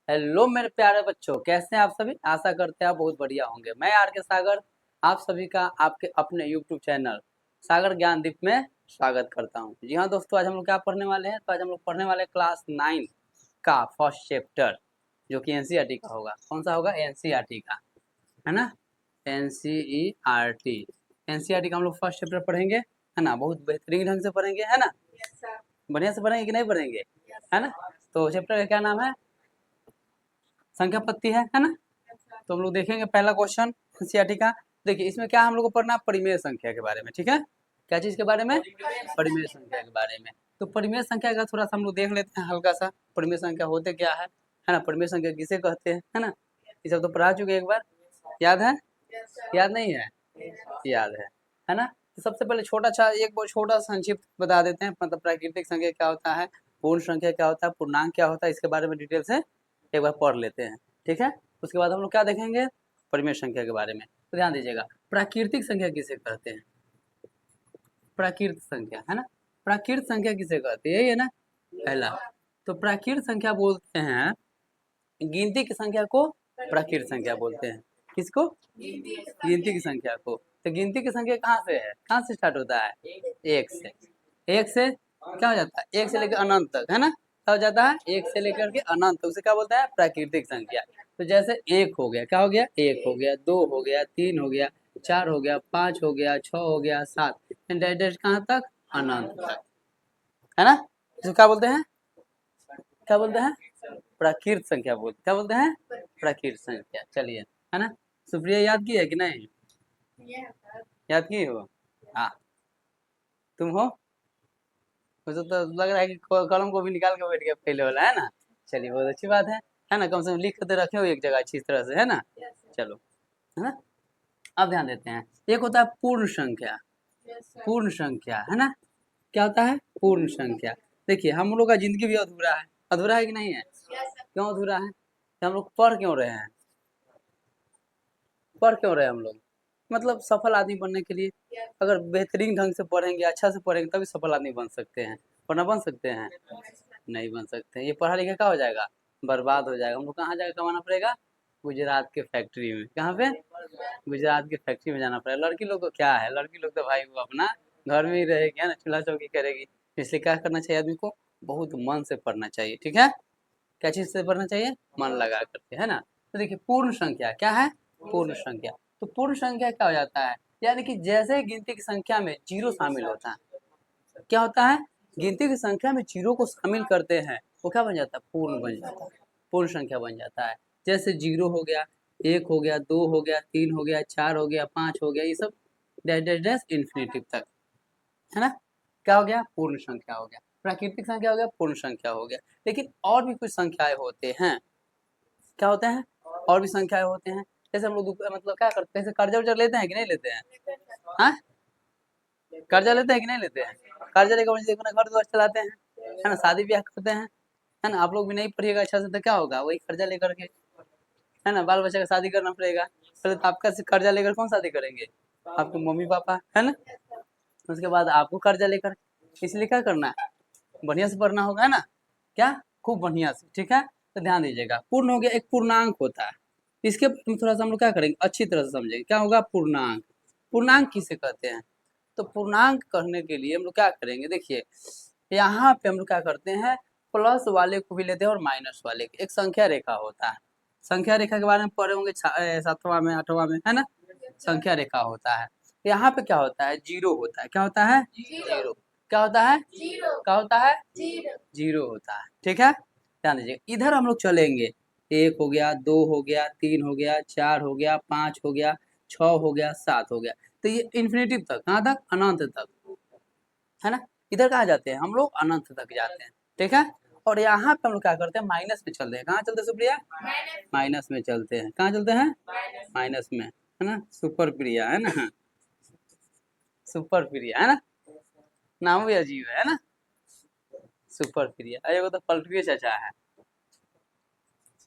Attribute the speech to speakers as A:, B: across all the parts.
A: Hello मेरे प्यारे बच्चों, कैसे हैं आप सभी। आशा करते हैं आप बहुत बढ़िया होंगे। मैं आर के सागर आप सभी का आपके अपने यूट्यूब चैनल सागर ज्ञानदीप में स्वागत करता हूं। जी हाँ दोस्तों, आज हम लोग क्या पढ़ने वाले हैं। तो आज हम लोग पढ़ने वाले क्लास 9 का फर्स्ट चैप्टर, जो कि एनसीईआरटी का होगा। कौन सा होगा? एनसीईआरटी का, है ना। एनसीईआरटी एनसीईआरटी का हम लोग फर्स्ट चैप्टर पढ़ेंगे, है ना। बहुत बेहतरीन ढंग से पढ़ेंगे, है ना। बढ़िया से पढ़ेंगे कि नहीं पढ़ेंगे, है ना। तो चैप्टर का क्या नाम है? संख्या पत्ती है ना। तो हम लोग देखेंगे पहला क्वेश्चन एनसीईआरटी का। देखिए इसमें क्या हम लोग को पढ़ना है, परिमेय संख्या के बारे में। ठीक है, क्या चीज के बारे में? परिमेय संख्या के बारे में। तो परिमेय संख्या का थोड़ा सा हम लोग देख लेते हैं हल्का सा। परिमेय संख्या होते क्या है ना। परिमेय संख्या किसे कहते हैं, है ना। ये सब तो पढ़ा चुके हैं एक बार, याद है? याद नहीं है? याद है ना। तो सबसे पहले छोटा सा एक बहुत छोटा संक्षिप्त बता देते हैं, मतलब प्राकृतिक संख्या क्या होता है, पूर्ण संख्या क्या होता है, पूर्णांक क्या होता है, इसके बारे में डिटेल से एक बार पढ़ लेते हैं। ठीक है, उसके बाद हम लोग क्या देखेंगे, परिमेय संख्या के बारे में। तो ध्यान दीजिएगा, प्राकृतिक संख्या किसे कहते हैं? प्राकृत संख्या, है ना। प्राकृत संख्या किसे कहते हैं, ये ना पहला। तो प्राकृत संख्या बोलते हैं गिनती की संख्या को, प्राकृत संख्या बोलते हैं। किसको? गिनती की संख्या को। तो गिनती की संख्या कहाँ से है, कहाँ से स्टार्ट होता है? एक से। एक से क्या हो जाता है? एक से लेकर अनंत तक, है ना। क्या हो जाता है? एक से लेकर के अनंत तक, उसे क्या बोलता है? प्राकृतिक संख्या। तो जैसे एक हो गया, क्या हो गया? एक हो गया, दो हो गया, तीन हो गया, चार हो गया, पांच हो गया, छह हो गया, सात, डायरेक्ट कहाँ तक? अनंत तक, है ना। इसको क्या बोलते हैं? क्या बोलते हैं? प्राकृत संख्या बोलते, क्या बोलते हैं? प्राकृत संख्या। चलिए, है ना। सुप्रिया याद की है कि नहीं? याद की हो? हाँ, तुम हो? मुझे तो लग रहा है कि कलम को भी निकाल के बैठ गया पहले वाला, है ना। चलिए, बहुत अच्छी बात है ना। कम से कम लिख के तो रखे हो एक जगह अच्छी तरह से, है ना। चलो, है ना। अब ध्यान देते हैं, एक होता है पूर्ण संख्या। पूर्ण संख्या, है ना। क्या होता है? पूर्ण संख्या। देखिए हम लोग का जिंदगी भी अधूरा है, अधूरा है कि नहीं है? क्यों अधूरा है? तो हम लोग पढ़ क्यों रहे हैं? पढ़ क्यों रहे हैं हम लोग? मतलब सफल आदमी बनने के लिए। अगर बेहतरीन ढंग से पढ़ेंगे, अच्छा से पढ़ेंगे, तभी सफल आदमी बन सकते हैं, वरना बन सकते हैं? नहीं बन सकते हैं। ये पढ़ा लिखा क्या हो जाएगा? बर्बाद हो जाएगा। हमको कहाँ जाकर कमाना पड़ेगा? गुजरात के फैक्ट्री में। कहाँ पे? गुजरात की फैक्ट्री में जाना पड़ेगा। लड़की लोग को क्या है, लड़की लोग तो भाई वो अपना घर में ही रहेगी, है ना, चूल्हा चौकी करेगी। इसलिए क्या करना चाहिए आदमी को? बहुत मन से पढ़ना चाहिए। ठीक है, क्या चीज से पढ़ना चाहिए? मन लगा करके, है ना। तो देखिए पूर्ण संख्या क्या है? पूर्ण संख्या। तो पूर्ण संख्या क्या हो जाता है? यानी कि जैसे गिनती की संख्या में जीरो शामिल होता है, क्या होता है? गिनती की संख्या में जीरो को शामिल करते हैं, वो क्या बन जाता है? पूर्ण बन जाता है, पूर्ण संख्या बन जाता है। जैसे जीरो हो गया, एक हो गया, दो हो गया, तीन हो गया, चार हो गया, पांच हो गया, ये सब डैश डैश डैश इन्फिनिटिव तक, है ना। क्या हो गया? पूर्ण संख्या हो गया। प्राकृतिक संख्या हो गया, पूर्ण संख्या हो गया। लेकिन और भी कुछ संख्याएं होते हैं। क्या होते हैं? और भी संख्याएं होते हैं। जैसे हम लोग मतलब क्या करते हैं, जैसे कर्जा वर्जा लेते हैं कि नहीं लेते हैं? हाँ, कर्जा लेते हैं कि नहीं लेते हैं? कर्जा लेकर मुझे अपना घर द्वार चलाते हैं, है ना, शादी ब्याह करते हैं, है ना। आप लोग भी नहीं पढ़िएगा अच्छा से तो क्या होगा? वही कर्जा लेकर के, है ना, बाल बच्चा का शादी करना पड़ेगा। पहले तो आपका कर्जा लेकर कौन शादी करेंगे? आपके मम्मी पापा, है ना। उसके बाद आपको कर्जा लेकर, इसलिए क्या करना है? बढ़िया से पढ़ना होगा, है ना। क्या? खूब बढ़िया से। ठीक है, तो ध्यान दीजिएगा। पूर्ण हो गया, एक पूर्णांक होता है। इसके बारे में थोड़ा सा हम लोग क्या करेंगे, अच्छी तरह से समझेंगे। क्या होगा? पूर्णांक। पूर्णांक किसे कहते हैं? तो पूर्णांक करने के लिए हम लोग क्या करेंगे, देखिए यहाँ पे हम लोग क्या करते हैं, प्लस वाले को भी लेते हैं और माइनस वाले को। एक संख्या रेखा होता है, संख्या रेखा के बारे में पढ़े होंगे सातवां में, आठवां में, है ना। संख्या रेखा होता है। यहाँ पे क्या होता है? जीरो होता है। क्या होता है? जीरो। क्या होता है? क्या होता है? जीरो होता है। ठीक है, ध्यान दीजिए। इधर हम लोग चलेंगे, एक हो गया, दो हो गया, तीन हो गया, चार हो गया, पांच हो गया, छह हो गया, सात हो गया। तो ये इन्फिनिटिव तक, कहाँ तक? अनंत तक, है ना। इधर कहाँ जाते हैं हम लोग? अनंत तक जाते हैं। ठीक है, और यहाँ पे हम लोग क्या करते हैं? माइनस में चलते हैं। कहाँ चलते हैं सुप्रिया? माइनस में चलते हैं। कहाँ चलते हैं? माइनस में, है ना। सुपर प्रिया, है ना, सुपर प्रिया, है ना। नाम भी अजीब है ना, सुपर प्रिया। अरे वो तो पलटू चाचा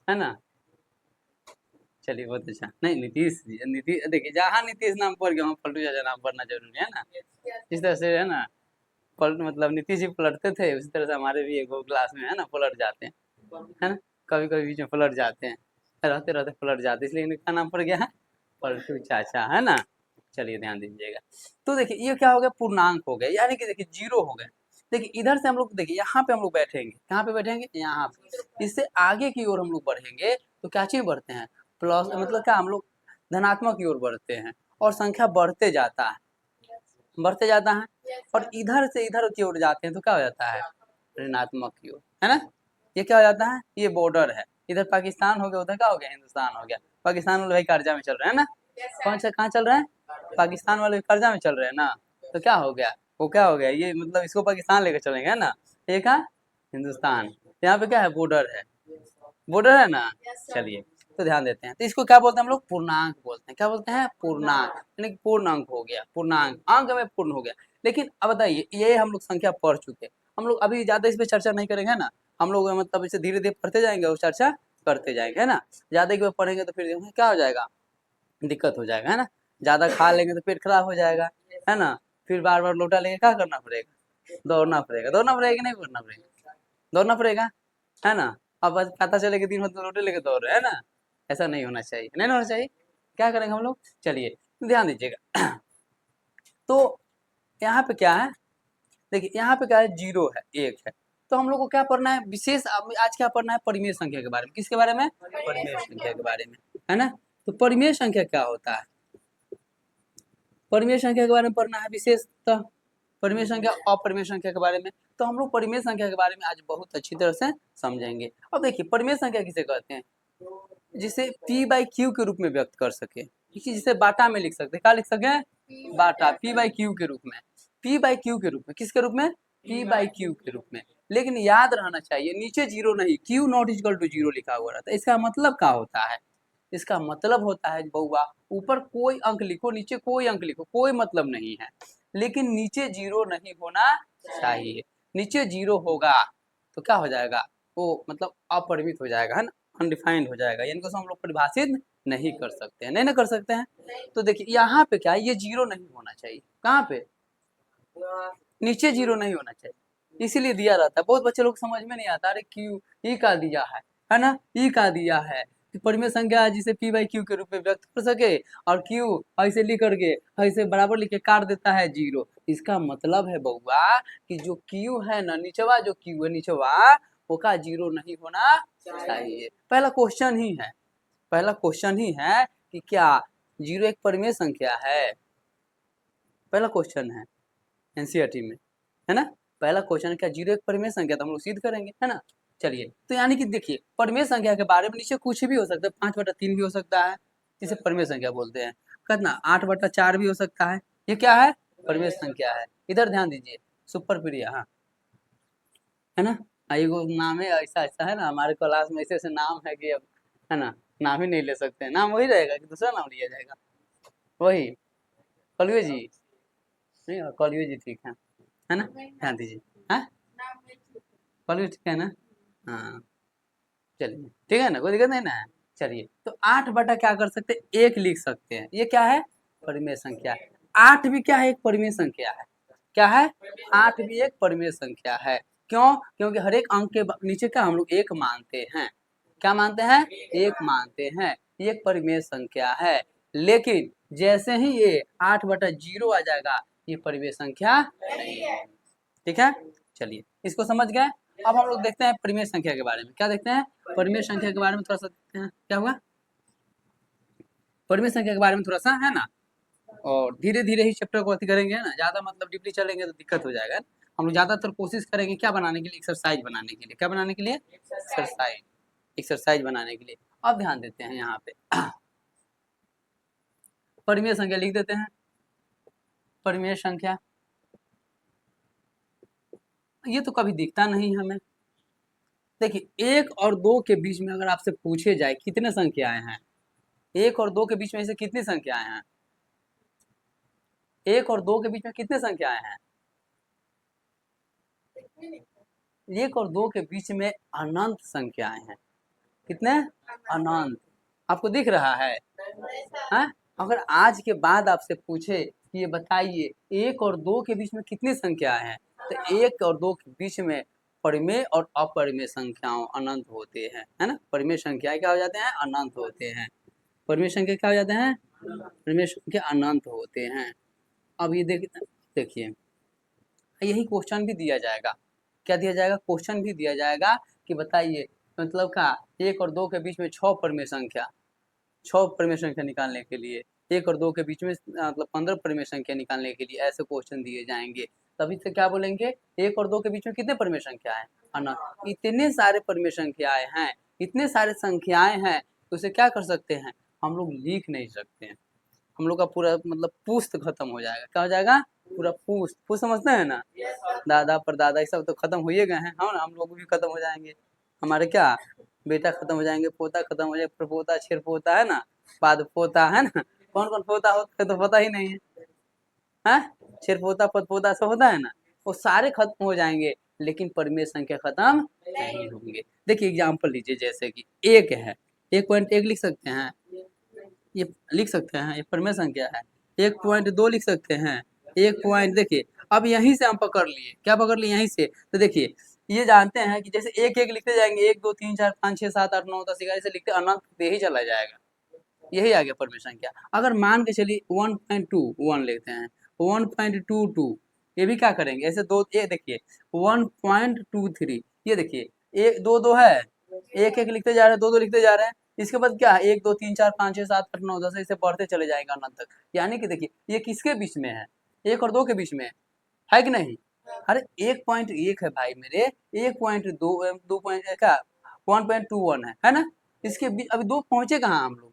A: है ना। चलिए बहुत अच्छा। नहीं, नीतीश जी, नीतीश, देखिए जहाँ नीतीश नाम पढ़ गया वहाँ पलटू चाचा नाम पढ़ना जरूरी है ना। इस तरह से, है ना, पलट मतलब नीतीश जी पलटते थे, उसी तरह से हमारे भी एक क्लास में, है ना, पलट जाते हैं, है ना। कभी कभी बीच में पलट जाते हैं, रहते रहते पलट जाते हैं, इसलिए इनका नाम पड़ गया है पलटू चाचा, है ना। चलिए ध्यान दीजिएगा। तो देखिए ये क्या हो गया, पूर्णांक हो गया, यानी कि देखिए जीरो हो गया। देखिए इधर से हम लोग देखिए यहाँ पे हम लोग बैठेंगे, कहाँ पे बैठेंगे, यहाँ पे। इससे आगे की ओर हम लोग बढ़ेंगे तो क्या चीज बढ़ते हैं, प्लस, मतलब क्या हम लोग धनात्मक की ओर बढ़ते हैं और संख्या बढ़ते जाता है, बढ़ते जाता है। और इधर से इधर की ओर जाते हैं तो क्या हो जाता है, ऋणात्मक की ओर, है ना। ये क्या हो जाता है, ये बॉर्डर है, इधर पाकिस्तान हो गया, उधर क्या हो गया, हिंदुस्तान हो गया। पाकिस्तान वाले भाई कर्जा में चल रहे हैं ना, कौन सा कहाँ चल रहा है, पाकिस्तान वाले कर्जा में चल रहे हैं ना। तो क्या हो गया, वो क्या हो गया, ये मतलब इसको पाकिस्तान लेकर चलेंगे, है ना। ये कहाँ, हिंदुस्तान। यहाँ पे क्या है, बॉर्डर है, बॉर्डर है ना। चलिए तो ध्यान देते हैं, तो इसको क्या बोलते हैं हम लोग, पूर्णांक बोलते हैं। क्या बोलते हैं, पूर्णांक, यानी कि पूर्ण अंक हो गया, पूर्णांक, अंक में पूर्ण हो गया। लेकिन अब बताइए, ये हम लोग संख्या पढ़ चुके हैं, हम लोग अभी ज्यादा इस पे चर्चा नहीं करेंगे, है ना। हम लोग मतलब इसे धीरे धीरे पढ़ते जाएंगे और चर्चा करते जाएंगे, है ना। ज्यादा एक बार पढ़ेंगे तो फिर क्या हो जाएगा, दिक्कत हो जाएगा, है ना। ज्यादा खा लेंगे तो पेट खराब हो जाएगा, है ना। फिर बार बार लोटा लेके क्या करना पड़ेगा, दौड़ना पड़ेगा, दौड़ना पड़ेगा कि नहीं दौड़ना पड़ेगा, दौड़ना पड़ेगा, है ना। अब बस पता चले कि दिन भर तो लोटे लेके दौड़ रहे हैं ना, ऐसा नहीं होना चाहिए, नहीं होना चाहिए। क्या करेंगे हम लोग, चलिए ध्यान दीजिएगा। तो यहाँ पे क्या है, देखिए यहाँ पे क्या है, जीरो है, एक है। तो हम लोग को क्या पढ़ना है, विशेष आज क्या पढ़ना है, परिमेय संख्या के बारे में। किसके बारे में, परिमेय संख्या के बारे में, है ना। तो परिमेय संख्या क्या होता है, परिमेय संख्या के बारे में पढ़ना है विशेषतः, परिमेय संख्या, अपरिमेय संख्या के बारे में। तो हम लोग परिमेय संख्या के बारे में आज बहुत अच्छी तरह से समझेंगे। अब देखिए परिमेय संख्या किसे कहते हैं, जिसे P बाई क्यू के रूप में व्यक्त कर सके, जिसे बाटा में लिख सकते हैं, क्या लिख सके, बाटा, P बाई क्यू के रूप में, P बाई क्यू के रूप में, किसके रूप में, P बाई क्यू के रूप में। लेकिन याद रहना चाहिए नीचे जीरो नहीं, q not equal to zero लिखा हुआ रहता है। इसका मतलब क्या होता है, इसका मतलब होता है बउआ, ऊपर कोई अंक लिखो, नीचे कोई अंक लिखो, कोई मतलब नहीं है, लेकिन नीचे जीरो नहीं होना चाहिए। नीचे जीरो होगा तो क्या हो जाएगा, वो मतलब अपरिमित हो जाएगा, है ना, अनडिफाइंड हो जाएगा, यानी कि हम लोग परिभाषित नहीं कर सकते हैं, नहीं ना कर सकते हैं। तो देखिए यहाँ पे क्या है, ये जीरो नहीं होना चाहिए, कहाँ पे, नीचे जीरो नहीं होना चाहिए, इसीलिए दिया रहता है। बहुत बच्चे लोग समझ में नहीं आता, अरे क्यू ई का दिया है ना, ई का दिया है, परिमेय संख्या है जिसे पी बाई क्यू के रूप में व्यक्त कर सके, और क्यू ऐसे लिख करके ऐसे बराबर लिख के काट देता है जीरो। इसका मतलब है बउआ कि जो क्यू है ना, निचवा जो क्यू है निचवा, वो का जीरो नहीं होना चाहिए। पहला क्वेश्चन ही है, पहला क्वेश्चन ही है कि क्या जीरो एक परिमेय संख्या है, पहला क्वेश्चन है एनसीईआरटी में, है ना। पहला क्वेश्चन क्या जीरो एक परिमेय संख्या, तो हम लोग सिद्ध करेंगे, है ना। चलिए तो यानी कि देखिए परिमेय संख्या के बारे में नीचे कुछ भी हो सकता है, 5/3 भी हो सकता है, जिसे परिमेय संख्या बोलते हैं। कितना, 8/4 भी हो सकता है, ये क्या है, परिमेय संख्या है। इधर ध्यान दीजिए, सुपर प्रिया, हाँ, है ना। एगो नाम है ऐसा ऐसा, है ना, हमारे क्लास में ऐसे ऐसे नाम है कि अब, है ना, नाम ही नहीं ले सकते हैं, नाम वही रहेगा कि दूसरा नाम लिया जाएगा, वही कलयुग जी, नहीं कलयुग जी ठीक है ना, ध्यान दीजिए, हाँ कलयुग ठीक है ना, हाँ चलिए ठीक है ना, कोई दिक्कत नहीं ना। चलिए तो 8 क्या कर सकते हैं, एक लिख सकते हैं, ये क्या है, परिमेय संख्या। 8 भी क्या है, एक परिमेय संख्या है, क्या है, 8 भी एक परिमेय संख्या है। क्यों, क्योंकि हर एक अंक के नीचे का हम लोग एक मानते हैं, क्या मानते हैं, एक मानते हैं, ये एक परिमेय संख्या है। लेकिन जैसे ही ये 8/0 आ जाएगा, ये परिमेय संख्या नहीं है, ठीक है। चलिए इसको समझ गए। अब हम लोग देखते हैं परिमेय संख्या के बारे में, क्या देखते हैं, परिमेय संख्या के बारे में थोड़ा सा देखते हैं, क्या हुआ, परिमेय संख्या के बारे में थोड़ा सा, है ना। और धीरे धीरे ही चैप्टर को अति करेंगे, है ना, ज्यादा मतलब डीपली चलेंगे तो दिक्कत हो जाएगा। हम लोग ज्यादातर कोशिश करेंगे क्या बनाने के लिए, एक्सरसाइज बनाने के लिए, क्या बनाने के लिए, एक्सरसाइज, एक्सरसाइज बनाने के लिए। अब ध्यान देते हैं यहाँ पे, परिमेय संख्या लिख देते हैं, परिमेय संख्या, ये तो कभी दिखता नहीं हमें। देखिए 1 और 2 के बीच में अगर आपसे पूछे जाए कितने संख्याएं हैं, 1 और 2 के बीच में ऐसे कितनी संख्याएं हैं, 1 और 2 के बीच में कितने संख्याएं हैं, 1 और 2 के बीच में अनंत संख्याएं हैं, कितने, अनंत, आपको दिख रहा है? अगर आज के बाद आपसे पूछे कि ये बताइए 1 और 2 के बीच में कितनी संख्याएं हैं, तो 1 और 2 के बीच में परिमेय और अपरिमेय संख्याओं अनंत होते हैं, है ना। परिमेय संख्याएं क्या हो जाते हैं, अनंत होते हैं। परिमेय संख्या क्या हो जाते हैं, परिमेय संख्या अनंत होते हैं। अब ये देखिए यही क्वेश्चन भी दिया जाएगा। क्या दिया जाएगा, क्वेश्चन भी दिया जाएगा कि बताइए मतलब क्या 1 और 2 के बीच में 6 परिमेय संख्या, 6 परिमेय संख्या निकालने के लिए 1 और 2 के बीच में मतलब 15 परिमेय संख्या निकालने के लिए ऐसे क्वेश्चन दिए जाएंगे। तभी से क्या बोलेंगे, 1 और 2 के बीच में कितने परिमेय संख्या है, अनंत। इतने सारे परिमेय संख्याएं हैं, इतने सारे संख्याएं हैं, तो उसे क्या कर सकते हैं, हम लोग लिख नहीं सकते हैं। हम लोग का पूरा मतलब पुस्त खत्म हो जाएगा। क्या हो जाएगा, पूरा पुस्त। पुस्त समझते हैं ना, दादा परदादा ये सब तो खत्म हो ही गए हैं, हाँ ना, हम लोग भी खत्म हो जाएंगे। हमारे क्या बेटा खत्म हो जाएंगे, पोता खत्म हो जाएगा, प्रपोता छिर पोता है ना, बाद पोता है ना, कौन कौन पोता होता है तो पता ही नहीं है, हैं छिर पोता पद पोता सब होता है ना, वो सारे खत्म हो जाएंगे, लेकिन परिमेय संख्या खत्म नहीं होंगे। देखिए एग्जाम्पल लीजिए, जैसे कि एक है, 1.1 लिख सकते हैं, ये लिख सकते हैं, ये परिमेय संख्या है। 1.2 लिख सकते हैं, 1 पॉइंट, देखिए अब यहीं से हम पकड़ लिए, क्या पकड़ लिए, यहीं से। तो देखिए ये जानते हैं कि जैसे एक एक लिखते जाएंगे, 1 2 3 4 5 6 7 8 9 10 11 से लिखते अनंत पे ही चला जाएगा। यही आ गया परिमेय संख्या। अगर मान के चलिए 1.21 लेते हैं, 1.22, ये भी क्या करेंगे ऐसे दो, ये देखिए 1.23, ये देखिए एक दो दो है, एक एक लिखते जा रहे हैं, दो दो लिखते जा रहे हैं। इसके बाद क्या है, 1 2 3 4 5 6 7 8 9 10 ऐसे बढ़ते चले जाएंगे अनंत तक। यानी कि देखिए ये किसके बीच में है, 1 और 2 के बीच में है कि नहीं। अरे 1.1 है भाई मेरे, 1.2 2 पॉइंट क्या 1.21 है ना। इसके बीच अभी दो पहुंचे कहाँ हम लोग,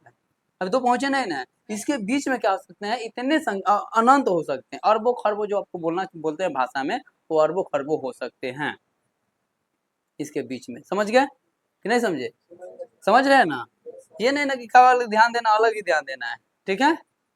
A: अभी तो पहुंचे नहीं ना। इसके बीच में क्या हो सकते हैं, इतने अनंत हो सकते हैं, अरबों खरबों जो आपको बोलते हैं भाषा में, वो अरबों खरबों हो सकते हैं इसके बीच में। समझ गए कि नहीं समझे, समझ रहे हैं ना। ये नहीं ना कि अलग ध्यान देना, अलग ही ध्यान देना है, ठीक है।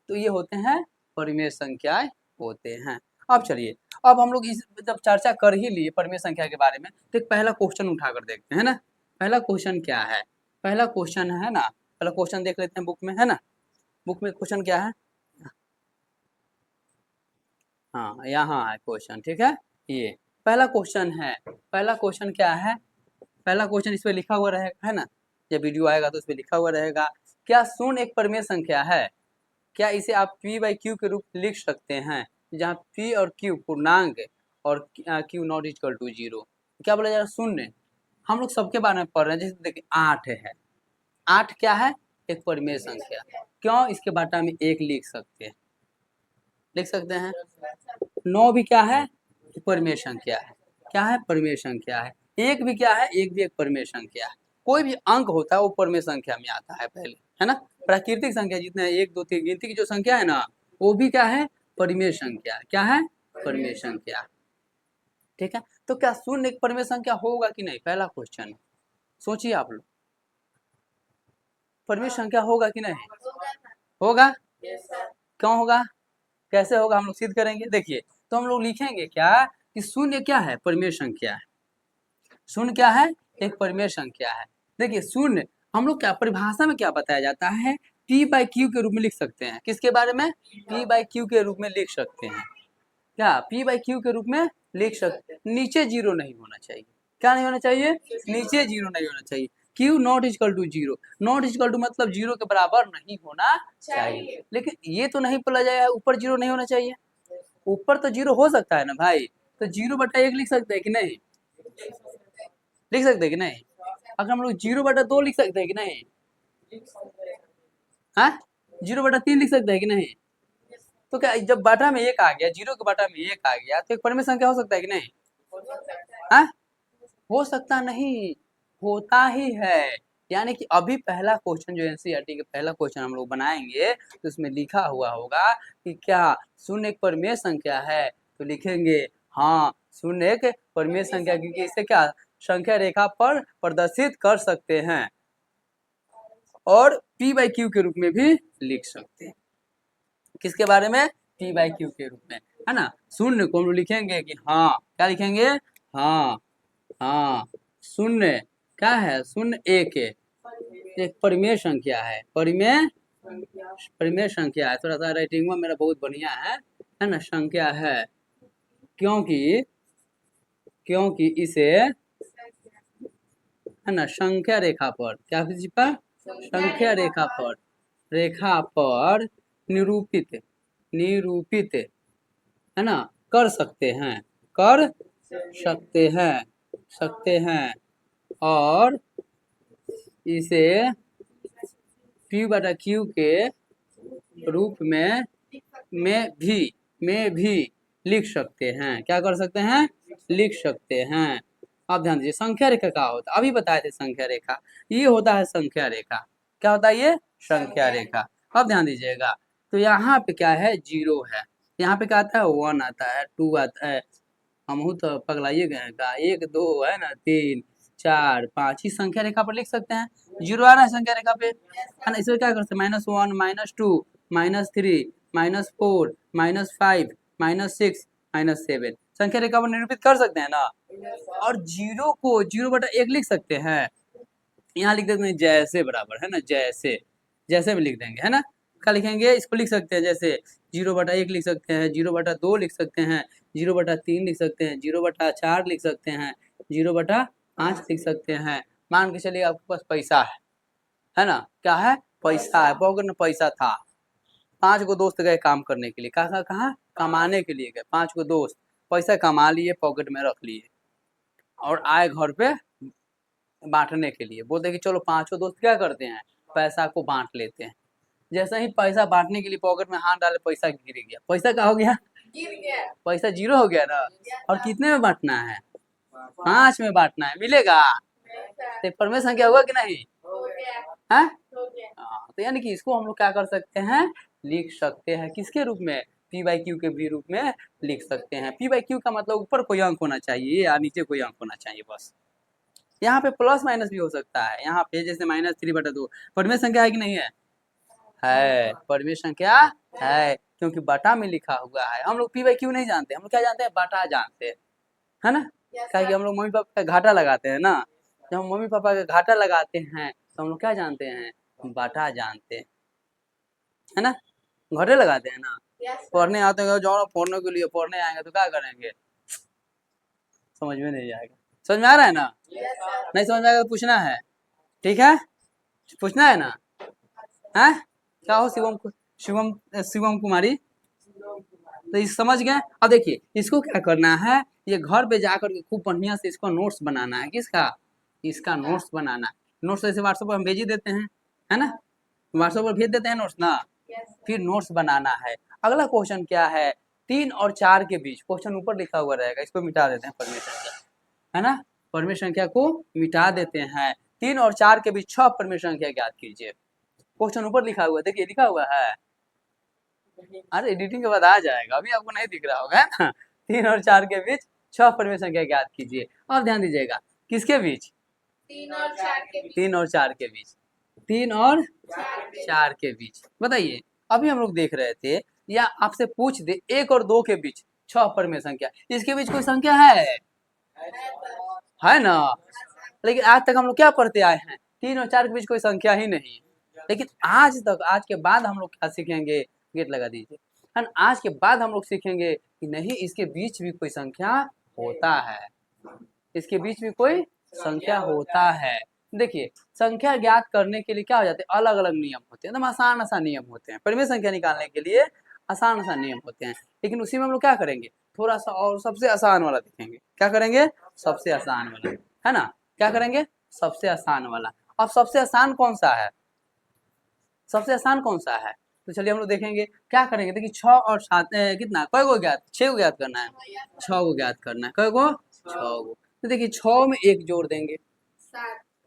A: तो ये होते हैं परिमेय संख्याएं होते हैं। अब चलिए, अब हम लोग इस जब चर्चा कर ही लिए परिमेय संख्या के बारे में, तो एक पहला क्वेश्चन उठा कर देखते हैं ना। पहला क्वेश्चन क्या है, पहला क्वेश्चन है ना, पहला क्वेश्चन देख लेते हैं बुक में, है ना। बुक में क्वेश्चन क्या है, हाँ यहाँ है क्वेश्चन, ठीक है। ये पहला क्वेश्चन है, पहला क्वेश्चन क्या है, पहला क्वेश्चन इस पे लिखा हुआ रहेगा, है ना। जब वीडियो आएगा तो इस पे लिखा हुआ रहेगा, क्या शून्य एक परिमेय संख्या है, क्या इसे आप p बाई क्यू के रूप में लिख सकते हैं, जहाँ p और q पूर्णांक और q नॉट इक्वल टू 0। क्या बोला जा रहा है, शून्य। हम लोग सबके बारे में पढ़ रहे हैं, जैसे देखिए 8 है, 8 क्या है, एक परिमेय संख्या। क्यों, इसके बाटा में 1 लिख सकते हैं, लिख सकते हैं। 9 भी क्या है, परिमेय संख्या है, क्या है, परिमेय संख्या है। 1 भी क्या है, 1 भी एक परिमेय संख्या है। कोई भी अंक होता है वो परिमेय संख्या में आता है पहले, है ना। प्राकृतिक संख्या जितने 1 2 3 गिनती की जो संख्या है ना, वो भी क्या है, परिमेय संख्या, क्या है, परिमेय संख्या, ठीक है। तो क्या शून्य एक परिमेय संख्या होगा कि नहीं, पहला क्वेश्चन, सोचिए आप लोग, परिमेय संख्या होगा कि नहीं, होगा। क्यों होगा, कैसे होगा, हम लोग सिद्ध करेंगे। देखिए तो हम लोग लिखेंगे क्या कि शून्य क्या है, परिमेय संख्या है। शून्य क्या है, एक परिमेय संख्या है। देखिए शून्य हम लोग क्या परिभाषा में क्या बताया जाता है, p बाई क्यू के रूप में लिख सकते हैं। किसके बारे में, p बाई क्यू के रूप में लिख सकते हैं। क्या p बाई क्यू के रूप में लिख सकते हैं। नीचे जीरो नहीं होना चाहिए, क्या नहीं होना चाहिए, नीचे जीरो नहीं होना चाहिए। q not equal to 0, not equal to मतलब जीरो के बराबर नहीं होना चाहिए। लेकिन ये तो नहीं बोला जाएगा ऊपर जीरो नहीं होना चाहिए, ऊपर तो जीरो हो सकता है ना भाई। तो 0/1 लिख सकते हैं कि नहीं, लिख सकते हैं कि नहीं। अगर हम लोग 0/2 लिख सकते हैं कि नहीं, हाँ 0/3 लिख सकते हैं कि नहीं। तो क्या जब बाटा में 1 आ गया, जीरो के बाटा में 1 आ गया, तो एक परिमेय संख्या हो सकता है कि नहीं, हाँ हो सकता नहीं, होता ही है। यानी कि अभी पहला क्वेश्चन जो एनसीईआरटी के पहला क्वेश्चन हम लोग बनाएंगे, तो उसमें लिखा हुआ होगा कि क्या शून्य एक परिमेय संख्या है, तो लिखेंगे हाँ शून्य एक परिमेय संख्या, क्योंकि इसे क्या संख्या रेखा पर प्रदर्शित कर सकते हैं, और p बाई क्यू के रूप में भी लिख सकते हैं। किसके बारे में, p बाई क्यू के रूप में, है ना। शून्य को हम लोग लिखेंगे कि हाँ, क्या लिखेंगे, हाँ हाँ शून्य क्या है, शून्य एक परिमेय संख्या है, परिमेय संख्या है। थोड़ा सा राइटिंग में मेरा बहुत बढ़िया है ना, संख्या है, क्योंकि इसे है ना, संख्या रेखा पर, क्या पर, संख्या रेखा पर निरूपित निरूपित है ना, कर सकते हैं, कर सकते हैं और इसे P बटा Q के रूप में भी लिख सकते हैं। क्या कर सकते हैं, लिख सकते हैं। आप ध्यान दीजिए, संख्या रेखा क्या होता है, अभी बताए थे संख्या रेखा, ये होता है संख्या रेखा। क्या होता है ये, संख्या रेखा। अब ध्यान दीजिएगा, तो यहाँ पे क्या है, 0 है, यहाँ पे क्या आता है, 1 आता है, 2 आता है, हम तो पगलाइए गए हैं का, 1 2 है ना, 3 4 5 इस संख्या रेखा पर लिख सकते हैं। 0 आ रहा है संख्या रेखा पे, है ना, इसमें क्या कर सकते हैं, -1 -2 -3 -4 -5 -6 -7 संख्या रेखा पर निरूपित कर सकते हैं ना। और 0 को 0/1 लिख सकते हैं, यहाँ लिख देते हैं जैसे बराबर, है ना, जैसे भी लिख देंगे, है ना। क्या लिखेंगे, इसको लिख सकते हैं जैसे 0/1 लिख सकते हैं, 0/2 लिख सकते हैं, 0/3 लिख सकते हैं, 0/4 लिख सकते हैं, 0/5 लिख सकते हैं। मान के चलिए आपके पास पैसा है ना, क्या है, पैसा है, पॉकेट में पैसा था, 5 गो दोस्त गए काम करने के लिए, कहाँ कमाने के लिए गए, 5 गो दोस्त पैसा कमा लिए, पॉकेट में रख लिए और आए घर पे बांटने के लिए, बोलते कि चलो 5 दोस्त क्या करते हैं, पैसा को बांट लेते हैं। जैसे ही पैसा बांटने के लिए पॉकेट में हाथ डाले, पैसा गिर गया, पैसा क्या हो गया, गिर गया, पैसा 0 हो गया ना। और कितने में बांटना है, 5 में बांटना है, मिलेगा, तो परमेय संख्या हुआ कि नहीं, है, तो यानी कि इसको हम लोग क्या कर सकते हैं, लिख सकते हैं, किसके रूप में, P/Q के भी रूप में लिख सकते हैं। P/Q का मतलब ऊपर कोई अंक होना चाहिए या नीचे कोई अंक होना चाहिए, बस। यहाँ पे प्लस माइनस भी हो सकता है, यहाँ पे जैसे -3/2 परमेय संख्या है कि नहीं है परमेय संख्या है, क्योंकि बटा में लिखा हुआ है। हम लोग P/Q नहीं जानते, हम लोग क्या जानते हैं, बटा जानते हैं, है ना, क्या कि हम लोग मम्मी पापा का घाटा लगाते हैं ना, जब हम मम्मी पापा का घाटा लगाते हैं तो हम लोग क्या जानते हैं, बटा जानते हैं, है ना, घाटे लगाते हैं ना। पढ़ने आते हैं, जाओ पढ़ने के लिए, पढ़ने आएंगे तो क्या करेंगे, समझ में नहीं आएगा, समझ में आ रहा है ना, नहीं समझ में आएगा तो पूछना है, ठीक है, पूछना है ना, है, क्या हो शिवम शिवम कुमारी, तो इस समझ गए। अब देखिए इसको क्या करना है, ये घर पे जाकर के खूब बढ़िया से इसको नोट्स बनाना है, किसका, इसका नोट्स बनाना है। नोट्स ऐसे व्हाट्सएप पर हम भेज ही देते हैं, है ना, व्हाट्सएप पर भेज देते हैं नोट्स ना, फिर नोट्स बनाना है। अगला क्वेश्चन क्या है, 3 और 4 के बीच, क्वेश्चन ऊपर लिखा हुआ रहेगा, इसको मिटा देते हैं, परमेय संख्या, है ना, परमेय संख्या को मिटा देते हैं। 3 और 4 के बीच 6 परमेय संख्या ज्ञात कीजिए, क्वेश्चन ऊपर लिखा हुआ है, देखिए लिखा हुआ है, अरे एडिटिंग के बाद आ जाएगा, अभी आपको नहीं दिख रहा होगा, है ना। 3 और 4 के बीच 6 परमेय संख्या ज्ञात कीजिए। अब ध्यान दीजिएगा, किसके बीच, 3 और 4 के बीच, 3 और 4 के बीच, 3 और 4 के बीच, बताइए। अभी हम लोग देख रहे थे, या आपसे पूछ दे 1 और 2 के बीच 6 परमेय संख्या, इसके बीच कोई संख्या है ना, लेकिन आज तक हम लोग क्या पढ़ते आए हैं, 3 और 4 के बीच कोई संख्या ही नहीं। लेकिन आज के बाद हम लोग क्या सीखेंगे, गेट लगा दीजिए, है ना, आज के बाद हम लोग सीखेंगे कि नहीं, इसके बीच भी कोई संख्या होता है, इसके बीच भी कोई संख्या होता है। देखिए संख्या ज्ञात करने के लिए क्या हो जाते हैं, अलग अलग नियम होते हैं, एकदम आसान आसान नियम होते हैं, परमेय संख्या निकालने के लिए आसान आसान नियम होते हैं, लेकिन उसी में हम लोग क्या करेंगे, थोड़ा सा और सबसे आसान वाला दिखेंगे, क्या करेंगे, सबसे आसान वाला, है ना, क्या करेंगे, सबसे आसान वाला। अब सबसे आसान कौन सा है, सबसे आसान कौन सा है, तो चलिए हम लोग देखेंगे क्या करेंगे। देखिए 6 और 7 कितना, कई गो ज्ञात, 6 गो ज्ञात करना है, 6 गो ज्ञात करना है, कई गो, 6 गो। तो देखिए 6 में 1 जोड़ देंगे,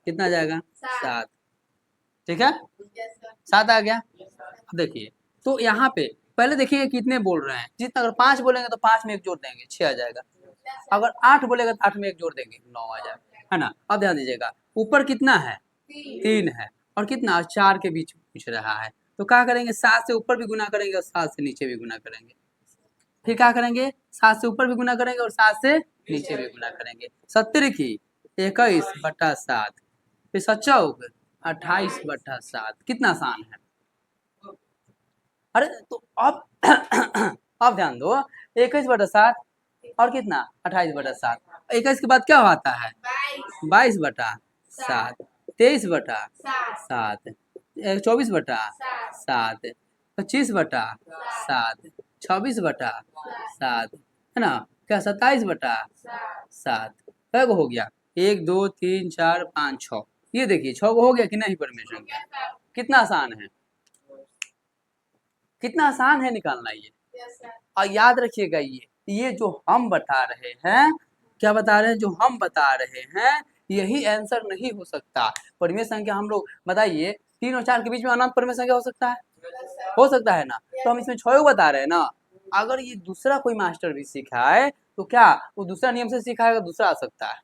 A: कितना जाएगा, 7, ठीक है, 7 आ गया। अब देखिए, तो यहाँ पे पहले देखिए कितने बोल रहे हैं, जितना, अगर 5 बोलेंगे तो 5 में 1 जोड़ देंगे, 6 आ जाएगा, अगर 8 बोलेगा तो 8 में 1 जोड़ देंगे, 9 आ जाएगा, है ना। अब ध्यान दीजिएगा, ऊपर कितना है, 3 है, और कितना, 4 के बीच पूछ रहा है, तो क्या करेंगे, 7 से ऊपर भी गुना करेंगे और 7 से नीचे भी गुना करेंगे, फिर क्या करेंगे, 7 से ऊपर भी गुना करेंगे और 7 से नीचे भी गुना करेंगे। 70 की 21/7, फिर 7 28/7, कितना आसान है। अरे तो अब अब ध्यान दो, 21/7 और कितना, 28/7, 21 के बाद क्या आता है, 22/7, 7, 23/7, 24/7, 25/7, 26/7, है ना, क्या 27/7, क्या हो गया, 1 2 3 4 5 6, ये देखिए 6 को हो गया कि नहीं परमेशन का, कितना आसान है, कितना आसान है निकालना ये। और याद रखिएगा ये जो हम बता रहे हैं, क्या बता रहे हैं, जो हम बता रहे हैं यही आंसर नहीं हो सकता। परिमेय संख्या हम लोग बताइए 3 और 4 के बीच में अनंत परिमेय संख्या हो सकता है, हो सकता है ना, तो हम इसमें 6 बता रहे हैं ना। अगर ये दूसरा कोई मास्टर भी सिखाए तो क्या वो दूसरा नियम से सिखाएगा, दूसरा आ सकता है,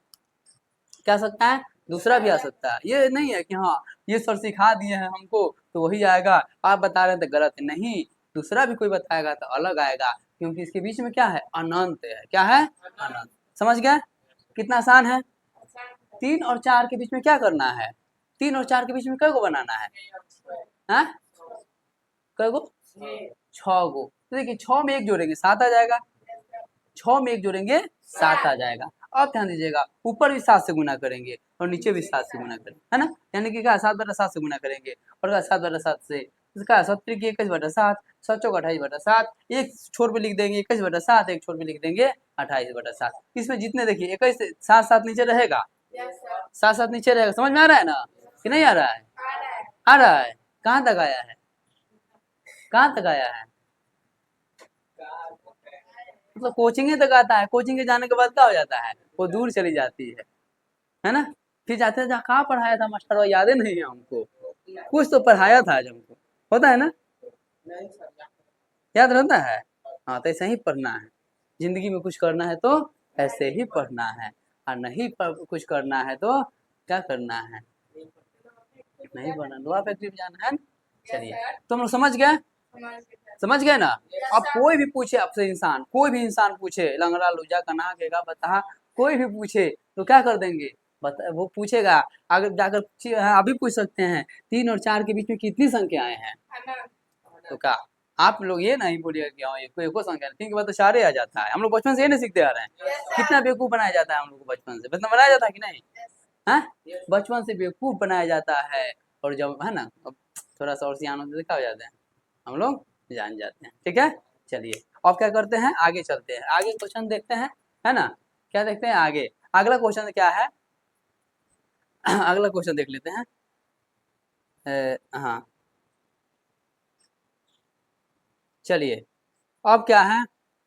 A: क्या आ सकता है, दूसरा भी आ सकता है। ये नहीं है कि हाँ ये सर सिखा दिए हैं हमको तो वही आएगा, आप बता रहे हैं तो गलत है, नहीं, दूसरा भी कोई बताएगा तो अलग आएगा, क्योंकि इसके बीच में क्या है, अनंत है, क्या है, अनंत। समझ गए कितना आसान है। 3 और 4 के बीच में क्या करना है, 3 और 4 के बीच में कै गो बनाना है, हाँ कै गो, 6 गो। तो देखिए 6 में 1 जोड़ेंगे 7 आ जाएगा, 6 में 1 जोड़ेंगे 7 आ जाएगा। अब ध्यान दीजिएगा ऊपर भी 7 से गुना करेंगे और नीचे भी 7 से गुना करेंगे, है ना, यानी कि क्या 7/7 से गुना करेंगे और क्या 7/7 से, इसका 7 की 21/7, 7 चौक 28/7, एक छोर पे लिख देंगे 21/7, एक छोर पे लिख देंगे 28/7। इसमें जितने देखिए 21 7 7 नीचे रहेगा, 7 7 नीचे रहेगा, समझ में आ रहा है ना कि नहीं आ रहा है, आ रहा है, कहाँ तक आया है, कहाँ तक आया है, मतलब कोचिंग तक आता है, कोचिंग के जाने के बाद क्या हो जाता है, वो दूर चली जाती है ना, फिर जाते हैं कहाँ पढ़ाया था मास्टर, याद ही नहीं है हमको, कुछ तो पढ़ाया था आज हमको, होता है ना, याद रहता है, हाँ तो ऐसे ही पढ़ना है, जिंदगी में कुछ करना है तो ऐसे ही पढ़ना है, और नहीं कुछ करना है तो क्या करना है, नहीं पढ़ना, लोहा फैक्ट्री जाना है। चलिए तो हम लोग समझ गए, समझ गए ना। अब कोई भी पूछे आपसे, इंसान कोई भी इंसान पूछे, लंगड़ा लूजा कन्हा केगा बता, कोई भी पूछे तो क्या कर देंगे, बता, वो पूछेगा, अगर जाकर अभी पूछ सकते हैं 3 और 4 के बीच में कितनी संख्याएं हैं, तो क्या आप लोग ये नहीं बोलिएगा कि हाँ ये कोई संख्या नहीं, 3 के बाद तो 4 ही आ जाता है, हम लोग बचपन से ये नहीं सीखते आ रहे हैं, कितना बेवकूफ बनाया जाता है हम लोग को बचपन से, बचपन बनाया जाता है कि नहीं, है बचपन से बेवकूफ बनाया जाता है, और जब है ना थोड़ा सा और सियान होते क्या हो जाते हैं हम लोग जान जाते हैं, ठीक है। चलिए अब क्या करते हैं, आगे चलते हैं, आगे क्वेश्चन देखते हैं, है ना, क्या देखते हैं आगे, अगला क्वेश्चन क्या है अगला क्वेश्चन देख लेते हैं, हाँ चलिए अब क्या है,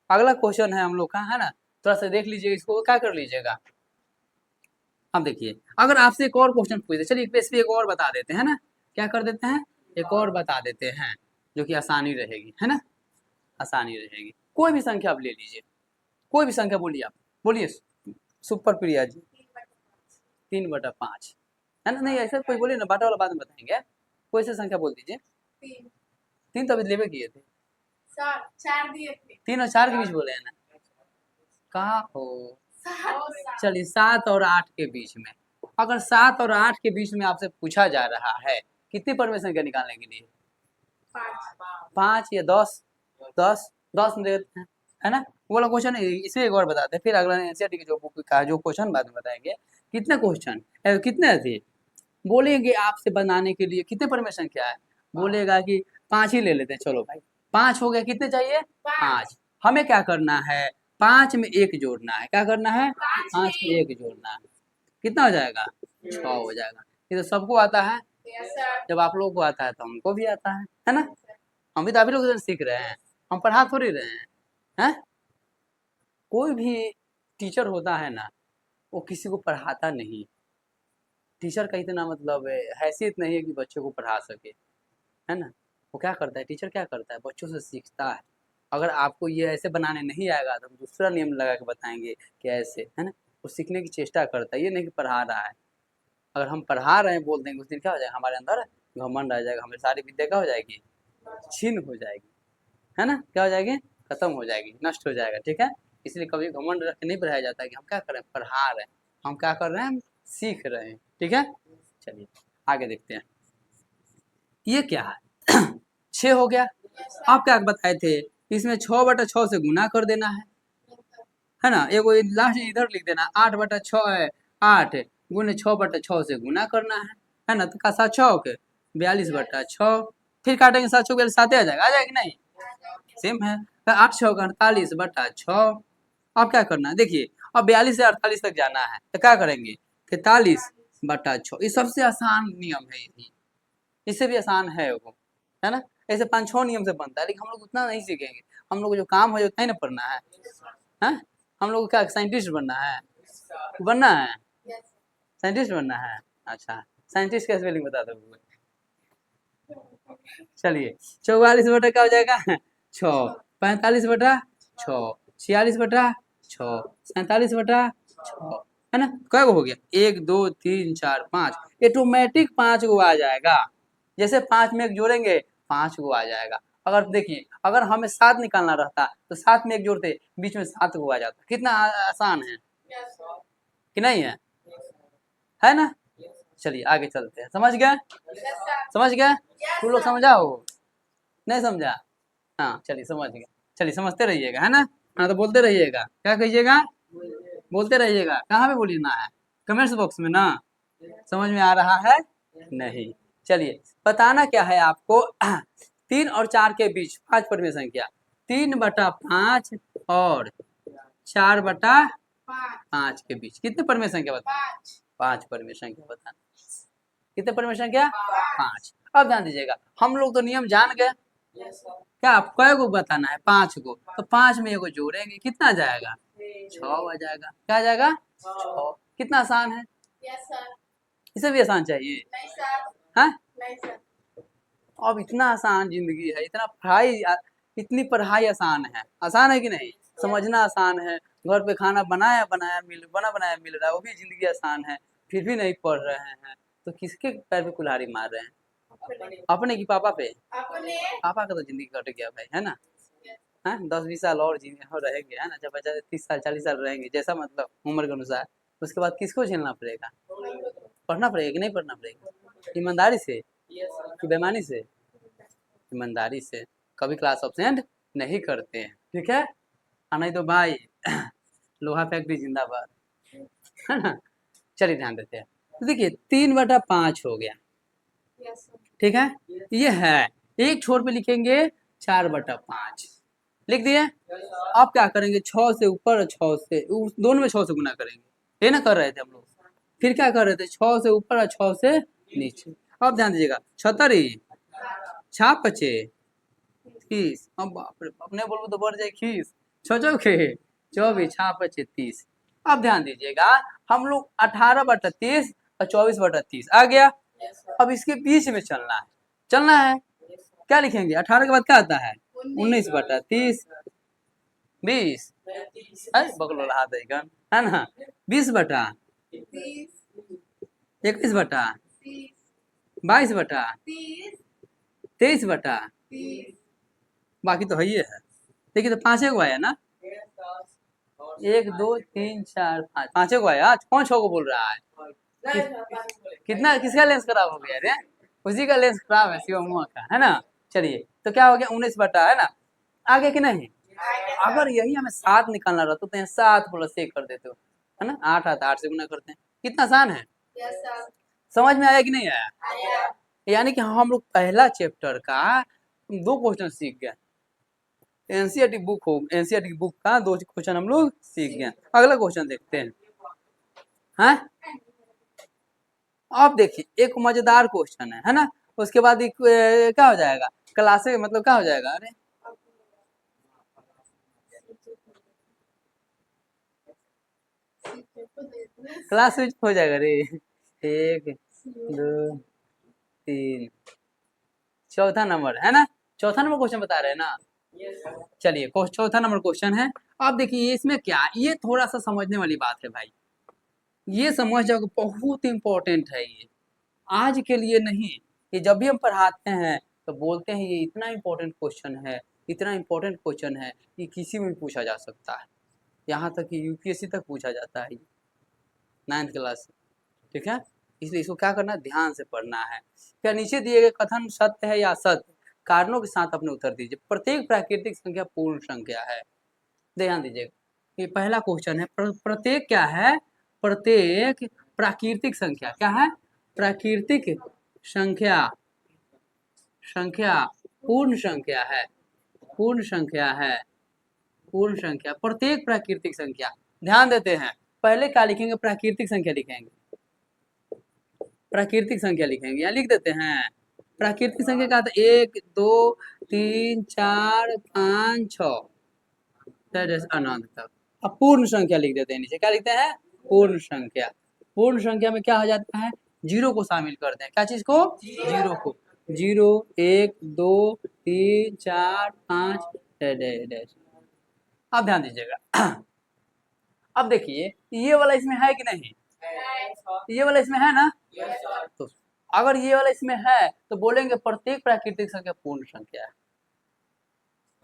A: अगला क्वेश्चन है हम लोग का, है ना, थोड़ा सा देख लीजिएगा, इसको क्या कर लीजिएगा। अब देखिए अगर आपसे एक और क्वेश्चन पूछे, चलिए इस पे एक और बता देते हैं ना, क्या कर देते हैं, एक और बता देते हैं, जो कि आसानी रहेगी, है ना, आसानी रहेगी। कोई भी संख्या आप ले लीजिए, कोई भी संख्या बोलिए, आप बोलिए सुपर प्रिया जी, 3/5, है ना, नहीं ऐसा कोई बोलिए ना, बाटा वाला बाद में बताएंगे, कोई सी संख्या बोल दीजिए, 3 तो अभी लेवे किए थे, 3 और 4 के बीच बोले हैं ना, कहा हो, चलिए 7 और 8 के बीच में, अगर 7 और 8 के बीच में आपसे पूछा जा रहा है कितनी परमेय संख्या निकालने के लिए, 5 या 10, 10 में देते हैं, है ना, वो वाला क्वेश्चन इसे एक और बताते हैं, फिर अगला एनसीईआरटी की जो बुक का जो क्वेश्चन बाद में बताएंगे, कितने क्वेश्चन कितने थे, बोलेंगे आपसे बनाने के लिए कितने परमेय संख्या है, बोलेगा कि 5 ही ले लेते हैं, चलो भाई 5 हो गया, कितने चाहिए 5, हमें क्या करना है 5 में 1 जोड़ना है, क्या करना है 5 में 1 जोड़ना है, कितना हो जाएगा 6 हो जाएगा, ये तो सबको आता है, जब आप लोगों को आता है तो हमको भी आता है ना, हम भी तो अभी लोग सीख रहे हैं, हम पढ़ा थोड़ी रहे हैं, कोई भी टीचर होता है ना, वो किसी को पढ़ाता नहीं, टीचर का इतना मतलब हैसियत नहीं है कि बच्चों को पढ़ा सके, है ना, वो क्या करता है, टीचर क्या करता है, बच्चों से सीखता है, अगर आपको ये ऐसे बनाने नहीं आएगा तो हम दूसरा नियम लगा के बताएंगे कि ऐसे, है ना, वो सीखने की चेष्टा करता है, ये नहीं कि पढ़ा रहा है, अगर हम पढ़ा रहे हैं बोल देंगे उस दिन क्या हो जाएगा, हमारे अंदर घमंड आ जाएगा, हमारी सारी विद्या क्या हो जाएगी, छीन हो जाएगी, है ना, क्या हो जाएगी, खत्म हो जाएगी, नष्ट हो जाएगा, ठीक है। इसलिए कभी घमंड रख के नहीं पढ़ाया जाता है कि हम क्या कर रहे हैं, पढ़ा रहे हैं, हम क्या कर रहे हैं, हम सीख रहे हैं, ठीक है। चलिए आगे देखते हैं, ये क्या है 6 हो गया, आप क्या बताए थे, इसमें 6/6 से गुना कर देना है ना, एगो लास्ट इधर लिख देना 8/6 है 8, गुने 6/6 से गुना करना है ना। तो का 7 6 के 42/6, फिर काटेंगे 7 6 7 आ जाएगा, नहीं? सेम है। 8 6 48/6। अब क्या करना है देखिए, अब 42 से 48 तक जाना है तो क्या करेंगे, 43/6। ये सबसे आसान नियम है, यही इससे भी आसान है वो, है ना। ऐसे 5 6 नियम से बनता है, लेकिन हम लोग उतना नहीं सीखेंगे। हम लोग को जो काम है उतना ही ना पढ़ना है, हाँ? हम लोग को क्या साइंटिस्ट बनना है, साइंटिस्ट बनना है। अच्छा, साइंटिस्ट का स्पेलिंग बता दो। चलिए, 44 बटा क्या हो जाएगा 6, 45/6, 46/6, 47/6, है ना। क्या हो गया, 1 2 3 4 5, ऑटोमेटिक 5 को आ जाएगा। जैसे 5 में 1 जोड़ेंगे 5 को आ जाएगा। अगर देखिए, अगर हमें 7 निकालना रहता तो 7 में 1 जोड़ते, बीच में 7 को आ जाता। कितना आसान है कि नहीं है ना। चलिए आगे चलते हैं, समझ गए, समझ गए, तुम लोग समझाओ, नहीं समझा, हाँ चलिए समझ गए। चलिए समझते रहिएगा, है ना। हाँ तो बोलते रहिएगा, क्या कहिएगा, बोलते रहिएगा। कहाँ पे बोलना है, कमेंट्स बॉक्स में ना। समझ में आ रहा है, नहीं। चलिए, बताना क्या है आपको 3 और 4 के बीच 5 परमेय संख्या, 3/5 और 4/5 के बीच कितने परमेय संख्या बताना, 5 परमेय संख्या बताना। कितने परमेय संख्या, 5। अब ध्यान दीजिएगा, हम लोग तो नियम जान गए, क्या आप कै को बताना है, 5 को। तो 5 में एगो जोड़ेंगे, कितना आ जाएगा, 6 आ जाएगा। क्या आ जाएगा, 6। कितना आसान है, इसे भी आसान चाहिए, हाँ? अब इतना आसान जिंदगी है, इतना पढ़ाई, इतनी पढ़ाई आसान है कि नहीं, समझना आसान है। घर पे खाना बनाया बनाया मिल रहा है, वो भी जिंदगी आसान है, फिर भी नहीं पढ़ रहे हैं। तो किसके पैर पे कुल्हाड़ी मार रहे हैं, अपने की पापा पे, पापा का तो जिंदगी कट गया भाई, है ना। हाँ, 10 20 साल और जीने और रहेंगे, है ना। जब बच्चा 30 साल 40 साल रहेंगे, जैसा मतलब उम्र के अनुसार, उसके बाद किसको झेलना पड़ेगा, पढ़ना पड़ेगा कि नहीं पढ़ना पड़ेगा, ईमानदारी से कि बेईमानी से, ईमानदारी से। कभी क्लास अब्सेंट नहीं करते हैं, ठीक है। और नहीं तो भाई लोहा फैक्ट्री जिंदाबाद, है ना। चलिए ध्यान देते हैं, तो देखिए 3/5 हो गया, ठीक है। ये है, एक छोर पे लिखेंगे 4/5, लिख दिए। अब क्या करेंगे, 6 से ऊपर 6 से दोनों में 6 से गुना करेंगे, ये ना कर रहे थे हम लोग। फिर क्या कर रहे थे, 6 से ऊपर और 6 से नीचे। अब ध्यान दीजिएगा, 76 छाप 30, अब बाप रे बाप, नहीं बोलबो तो बढ़ जाए खीस, 6 चौके 24 छाप 30। अब ध्यान दीजिएगा, हम लोग 18/30 और 24/30 आ गया। अब इसके बीच में चलना है। क्या लिखेंगे, 18 के बाद क्या आता है, 19/30, 20 है बगलो रहा है ना, 20/21/22/23, बाकी तो है ही है। देखिए तो 5 को आया ना, 1 2 3 4 5, 5 को आया, कौन 6 को बोल रहा है, कितना, किसका लेंस खराब हो गया रे, उसी का लेंस खराब है, शिवमुआ का, है ना। चलिए तो क्या हो गया, 19 है ना, आगे कि नहीं। अगर यही हमें 7 निकालना रहता तो यहाँ 7+1 कर देते हो, है ना। 8 आता, 8 से गुना करते हैं, कितना आसान है, समझ में आया कि नहीं आया। यानी कि हम लोग पहला चैप्टर का 2 क्वेश्चन सीख गए, एनसीईआरटी बुक का 2 क्वेश्चन हम लोग सीख गए। अगला क्वेश्चन देखते हैं, हाँ। अब देखिए एक मजेदार क्वेश्चन है ना। उसके बाद क्या हो जाएगा, क्लासे मतलब क्या हो जाएगा, अरे क्लास स्विच हो जाएगा रे। 1 2 3, चौथा नंबर है ना, चौथा नंबर क्वेश्चन बता रहे हैं ना। चलिए चौथा नंबर क्वेश्चन है। अब देखिए इसमें क्या, ये थोड़ा सा समझने वाली बात है भाई, ये समझ जाओ, बहुत इंपॉर्टेंट है ये, आज के लिए नहीं। ये जब भी हम पढ़ाते हैं तो बोलते हैं ये इतना इम्पोर्टेंट क्वेश्चन है, इतना इम्पोर्टेंट क्वेश्चन है कि किसी में भी पूछा जा सकता है, यहाँ तक कि यूपीएससी तक पूछा जाता है, 9th क्लास से, ठीक है। इसलिए इसको क्या करना है, ध्यान से पढ़ना है। क्या नीचे दिए गए कथन सत्य है या असत्य, कारणों के साथ अपने उत्तर दीजिए। प्रत्येक प्राकृतिक संख्या पूर्ण संख्या है, ध्यान दीजिएगा। ये पहला क्वेश्चन है, प्रत्येक क्या है, प्रत्येक प्राकृतिक संख्या। क्या है? प्राकृतिक संख्या। संख्या पूर्ण संख्या है, पूर्ण संख्या है, पूर्ण संख्या। प्रत्येक प्राकृतिक संख्या, ध्यान देते हैं, पहले क्या लिखेंगे? प्राकृतिक संख्या लिखेंगे, प्राकृतिक संख्या लिखेंगे, यहाँ लिख देते हैं। प्राकृतिक संख्या का था 1 2 3 4 5 6 अनंत तक। अब पूर्ण संख्या लिख देते हैं नीचे। क्या लिखते हैं? पूर्ण संख्या। पूर्ण संख्या में क्या हो जाता है? जीरो को शामिल करते हैं। क्या चीज को? जीरो को। 0 1 2 3 4 5 डैश। अब ध्यान दीजिएगा। अब देखिए ये वाला इसमें है कि नहीं? ये वाला इसमें है ना? तो अगर ये वाला इसमें है तो बोलेंगे प्रत्येक प्राकृतिक संख्या पूर्ण संख्या है।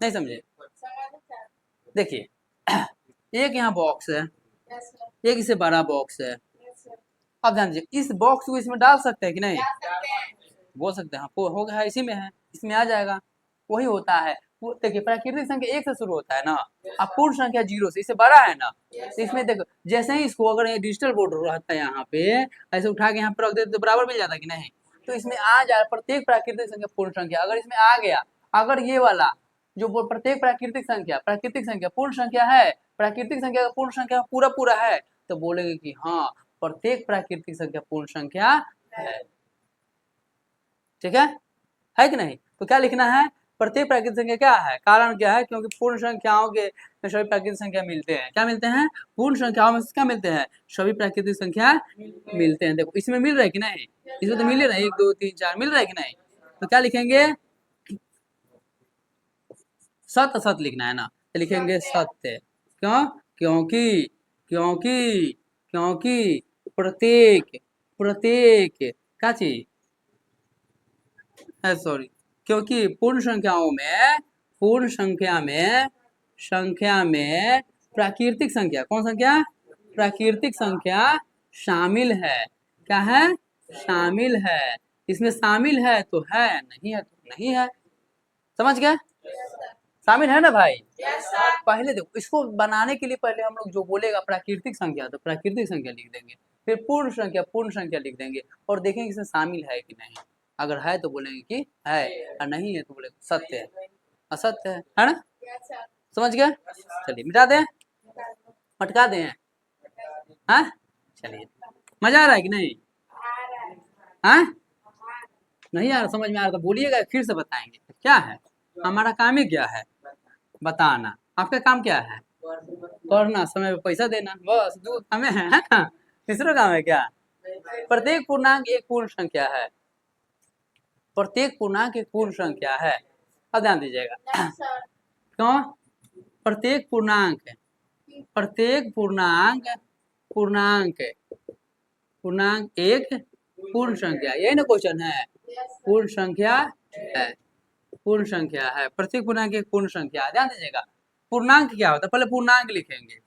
A: नहीं समझे? देखिए एक यहाँ बॉक्स है, एक इसे बड़ा बॉक्स है। अब ध्यान दीजिए, इस बॉक्स को इसमें डाल सकते हैं कि नहीं? बोल सकते हैं। हाँ हो गया, इसी में है, इसमें आ जाएगा। वही होता है। देखिए प्राकृतिक संख्या 1 से शुरू होता है ना, अब पूर्ण संख्या 0 से, इससे बड़ा है ना। तो इसमें देखो जैसे ही इसको अगर डिजिटल बोर्ड रहता है यहाँ पे, ऐसे उठा के यहाँ पे रख देते तो बराबर मिल जाता कि नहीं? तो इसमें आ जाए प्रत्येक प्राकृतिक संख्या पूर्ण संख्या। अगर इसमें आ गया, अगर ये वाला जो प्रत्येक प्राकृतिक संख्या पूर्ण संख्या है, प्राकृतिक संख्या का पूर्ण संख्या पूरा पूरा है, तो बोलेंगे कि हाँ प्रत्येक प्राकृतिक संख्या पूर्ण संख्या है। ठीक है कि नहीं? तो क्या लिखना है? प्रत्येक प्राकृतिक संख्या क्या है? कारण क्या है? क्योंकि पूर्ण संख्याओं के सभी प्राकृतिक संख्या मिलते हैं। क्या मिलते हैं? पूर्ण संख्याओं में क्या मिलते हैं? सभी प्राकृतिक संख्या मिलते हैं। देखो इसमें मिल रहा है कि नहीं? इसमें तो मिल रहा है, 1 2 3 4 मिल रहा है कि नहीं? तो क्या लिखेंगे? सत्य, सत्य लिखना है ना, तो लिखेंगे सत्य। क्यों? क्योंकि क्योंकि क्योंकि प्रत्येक प्रत्येक क्या चीज है? सॉरी, क्योंकि पूर्ण संख्याओं में, पूर्ण संख्या में प्राकृतिक संख्या, कौन संख्या? प्राकृतिक संख्या शामिल है। क्या है? शामिल है। इसमें शामिल है तो है, नहीं है तो नहीं है। समझ गए? शामिल है ना भाई? पहले देखो, इसको बनाने के लिए पहले हम लोग जो बोलेगा प्राकृतिक संख्या, तो प्राकृतिक संख्या लिख देंगे, फिर पूर्ण संख्या लिख देंगे, और देखेंगे इसमें शामिल है कि नहीं। अगर है तो बोलेंगे कि है, और नहीं है तो बोलेंगे सत्य है, असत्य है ना? समझ गए? चलिए मिटा दें, हटका दें? हाँ चलिए, मजा आ रहा है कि नहीं? हाँ नहीं आ रहा, समझ में आ रहा तो बोलिएगा, फिर से बताएंगे। क्या है हमारा काम ही? क्या है? बताना। आपका काम क्या है? पढ़ना, समय पे पैसा देना, बस दो काम है। तीसरा काम है क्या? प्रत्येक पूर्णांक एक पूर्ण संख्या है, प्रत्येक पूर्णांक एक पूर्ण संख्या है। अब ध्यान दीजिएगा, क्यों? प्रत्येक पूर्णांक एक पूर्ण संख्या, यही ना क्वेश्चन है? पूर्ण संख्या है, पूर्ण संख्या है, प्रत्येक पूर्णांक एक पूर्ण संख्या। ध्यान दीजिएगा, पूर्णांक क्या होता है? पहले पूर्णांक लिखेंगे।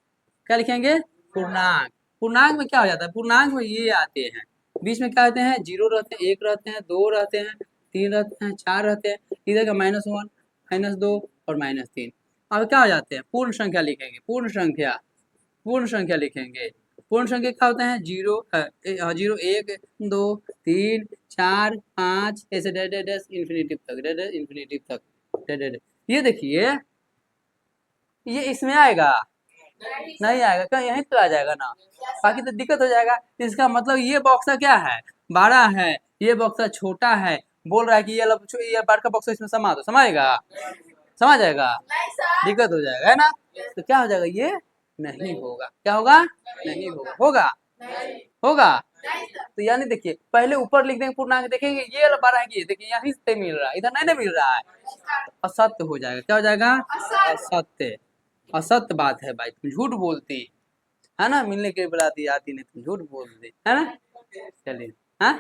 A: क्या लिखेंगे? पूर्णांक। पूर्णांक में क्या हो जाता है? पूर्णांक में ये आते हैं, बीच में क्या आते हैं? 0 रहते हैं, 1 रहते हैं, 2 रहते हैं, 3 रहते हैं, 4 रहते हैं, इधर का -1 -2 और -3। अब क्या हो जाते हैं? पूर्ण संख्या लिखेंगे, पूर्ण संख्या लिखेंगे। पूर्ण संख्या क्या होते हैं? 0 0 1 2 3 4 5 ऐसे इन्फिनिटी तक। ये देखिए, ये इसमें आएगा? नहीं आएगा। क्या यहीं तो आ जाएगा ना, बाकी तो दिक्कत हो जाएगा। इसका मतलब ये बॉक्स क्या है? बड़ा है, ये बॉक्स छोटा है। बोल रहा है कि ये बड़ा बॉक्स इसमें समा दो, समाएगा? समा जाएगा? दिक्कत हो जाएगा, है ना? तो क्या हो जाएगा? ये नहीं होगा। क्या होगा? नहीं होगा। होगा? होगा? तो यानी देखिए, पहले ऊपर लिख देंगे पूर्णांक, देखेंगे ये बड़ा है कि देखिए यहीं से मिल रहा है, इधर नहीं ना मिल रहा है, असत्य हो जाएगा। क्या हो जाएगा? असत्य। असत्य बात है भाई, तुम झूठ बोलती है ना, मिलने के लिए बुलाती आती नहीं, तुम झूठ बोलती है ना। चलिए, हाँ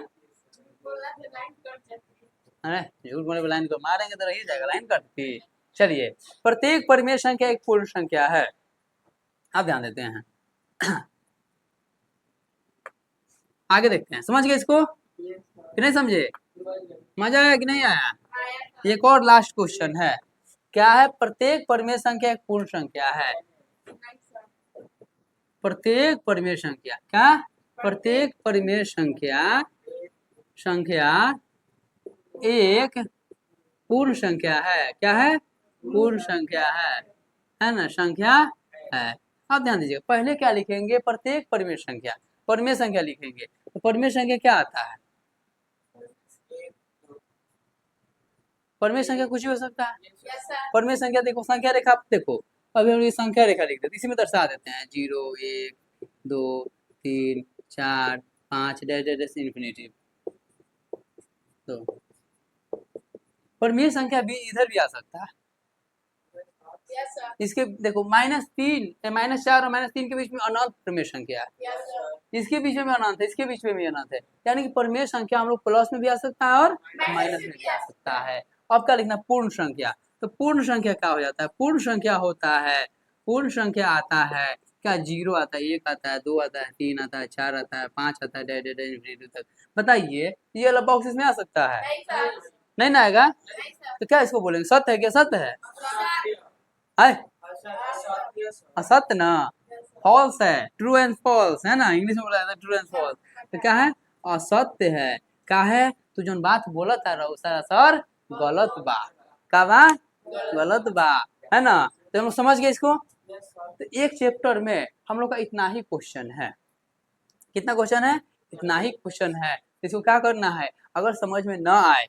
A: अरे झूठ बोलने पर लाइन को मारेंगे तो रही जाएगा, लाइन कटती। चलिए, प्रत्येक परिमेय संख्या एक पूर्ण संख्या है। अब ध्यान देते हैं, आगे देखते हैं। समझ गए इसको कि नहीं समझे? मजा आया कि नहीं आया? एक और लास्ट क्वेश्चन है। क्या है? प्रत्येक परिमेय संख्या एक पूर्ण संख्या है। प्रत्येक परिमेय संख्या क्या? प्रत्येक परिमेय संख्या एक पूर्ण संख्या है। क्या है? पूर्ण संख्या है ना, संख्या है। आप ध्यान दीजिएगा, पहले क्या लिखेंगे? प्रत्येक परिमेय संख्या, परिमेय संख्या लिखेंगे। तो परिमेय संख्या क्या आता है? परिमेय संख्या कुछ भी हो सकता है। परिमेय संख्या देखो, संख्या रेखा देखो, अभी हम ये संख्या रेखा लिख देते, इसी में दर्शा देते हैं 0 1 2 3 4 5 डैश डैश डैश इन्फिनिटी। तो परिमेय संख्या भी इधर भी आ सकता है। इसके देखो -3 -4 और -3 के बीच में अनंत परिमेय संख्या है। इसके बीच में अनंत है, इसके बीच में भी अनंत है, यानी कि परिमेय संख्या हम लोग प्लस में भी आ सकता है और माइनस में भी आ सकता है। अब क्या लिखना? पूर्ण संख्या। तो पूर्ण संख्या क्या हो जाता है? पूर्ण संख्या होता है, पूर्ण संख्या आता है क्या? 0 आता है, 1 आता है, 2 आता है, 3 आता है, 4 आता है, 5 आता है, डैश डैश डैश इन्फिनिटी तक। बताइए, ये वाला बॉक्स इसमें आ सकता है? नहीं ना आएगा। तो क्या इसको बोलेंगे? सत्य है क्या? सत्य है? असत्य ना, फॉल्स है, ट्रू एंड फॉल्स है ना, इंग्लिश में बोला जाता है ट्रू एंड फॉल्स। तो क्या है? असत्य है। क्या है? तो जो बात बोला था रहो सारा सर गलत बा। का बा? गलत बा, है ना। तो हम लोग समझ गए इसको। तो एक चैप्टर में हम लोग का इतना ही क्वेश्चन है। कितना क्वेश्चन है? इतना ही क्वेश्चन है। इसको क्या करना है? अगर समझ में ना आए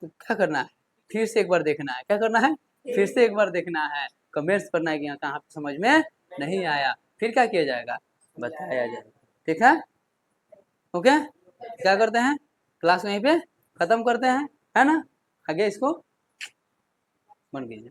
A: तो क्या करना है? फिर से एक बार देखना है। क्या करना है? फिर से एक बार देखना है, कमेंट्स करना है कि यहाँ कहाँ पे समझ में नहीं आया, फिर क्या किया जाएगा? बताया जाएगा। ठीक है, ओके। क्या करते हैं? क्लास वहीं पे खत्म करते हैं, है ना। आगे इसको बन गई।